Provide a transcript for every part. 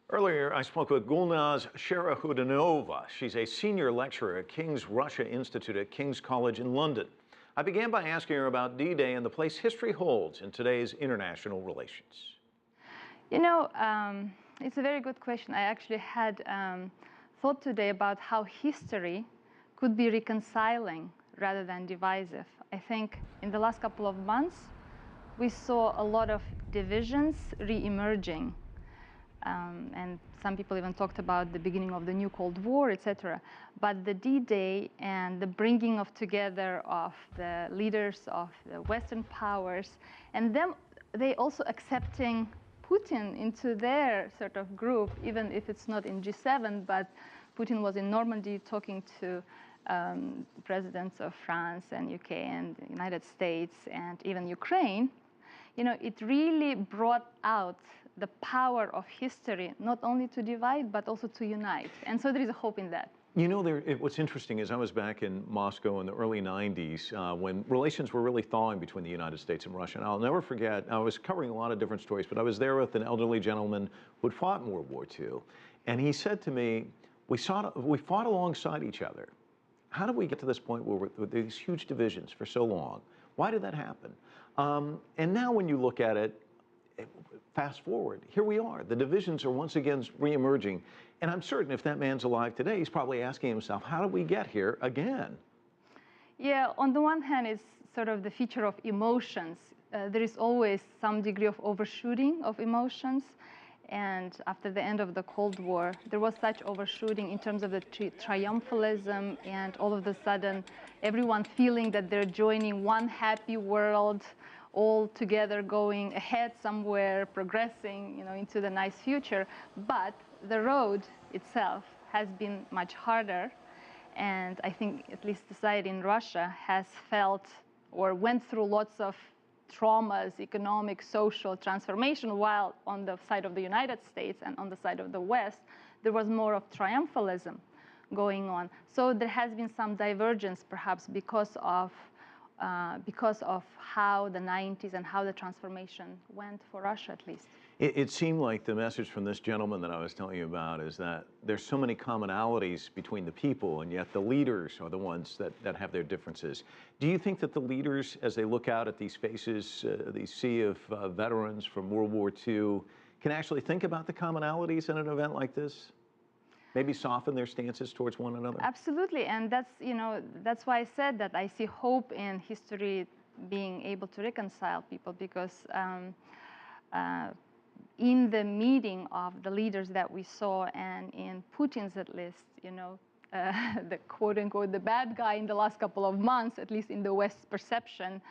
Earlier, I spoke with Gulnaz Sharafutdinova. She's a senior lecturer at King's Russia Institute at King's College in London. I began by asking her about D-Day and the place history holds in today's international relations. It's a very good question. I actually had thought today about how history could be reconciling rather than divisive. I think in the last couple of months, we saw a lot of divisions re-emerging. And some people even talked about the beginning of the new Cold War, etc. But the D-Day and the bringing of together of the leaders of the Western powers, and them, they also accepting Putin into their sort of group, even if it's not in G7, but Putin was in Normandy talking to presidents of France and UK and the United States and even Ukraine. It really brought out the power of history, not only to divide, but also to unite. And so there is a hope in that. What's interesting is I was back in Moscow in the early 90s when relations were really thawing between the United States and Russia. And I'll never forget, I was covering a lot of different stories, but I was there with an elderly gentleman who had fought in World War II. And he said to me, we fought alongside each other. How did we get to this point where with these huge divisions for so long? Why did that happen? And now when you look at it, fast forward, here we are. The divisions are once again reemerging. And I'm certain if that man's alive today, he's probably asking himself, how did we get here again? Yeah, on the one hand, it's sort of the feature of emotions. There is always some degree of overshooting of emotions. And after the end of the Cold War, there was such overshooting in terms of the triumphalism and all of a sudden, everyone feeling that they're joining one happy world, all together going ahead somewhere, progressing, into the nice future. But the road itself has been much harder. And I think at least society in Russia has felt or went through lots of traumas, economic, social transformation, while on the side of the United States and on the side of the West, there was more of triumphalism going on. So there has been some divergence, perhaps because of how the 90s and how the transformation went for Russia, at least. It seemed like the message from this gentleman that I was telling you about is that there's so many commonalities between the people, and yet the leaders are the ones that have their differences. Do you think that the leaders, as they look out at these faces, these sea of veterans from World War II, can actually think about the commonalities in an event like this? Maybe soften their stances towards one another? Absolutely, and that's why I said that I see hope in history being able to reconcile people, because in the meeting of the leaders that we saw, and in Putin's at least, the quote-unquote the bad guy in the last couple of months, at least in the West's perception,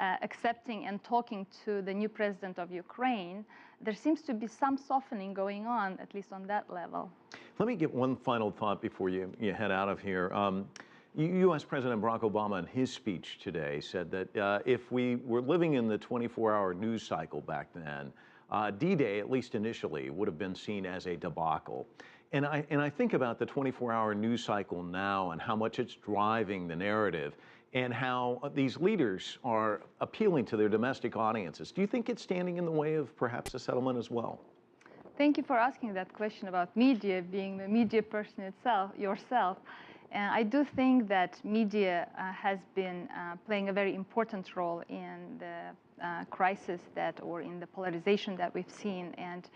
accepting and talking to the new president of Ukraine, there seems to be some softening going on, at least on that level. Let me get one final thought before you head out of here. U.S. President Barack Obama in his speech today said that if we were living in the 24-hour news cycle back then, D-Day, at least initially, would have been seen as a debacle. And I think about the 24-hour news cycle now and how much it's driving the narrative and how these leaders are appealing to their domestic audiences. Do you think it's standing in the way of perhaps a settlement as well? Thank you for asking that question about media, being the media person yourself. And I do think that media has been playing a very important role in the crisis or in the polarization that we've seen. And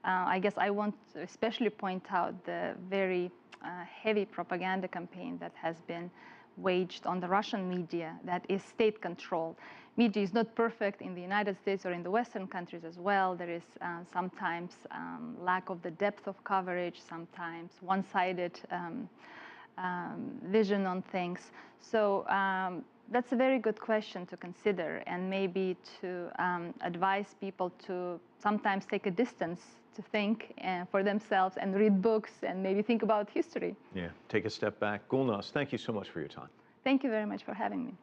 I guess I want to especially point out the very heavy propaganda campaign that has been waged on the Russian media that is state-controlled. Media is not perfect in the United States or in the Western countries as well. There is sometimes lack of the depth of coverage, sometimes one-sided vision on things. So that's a very good question to consider, and maybe to advise people to sometimes take a distance to think for themselves and read books and maybe think about history. Yeah, take a step back. Gulnaz, thank you so much for your time. Thank you very much for having me.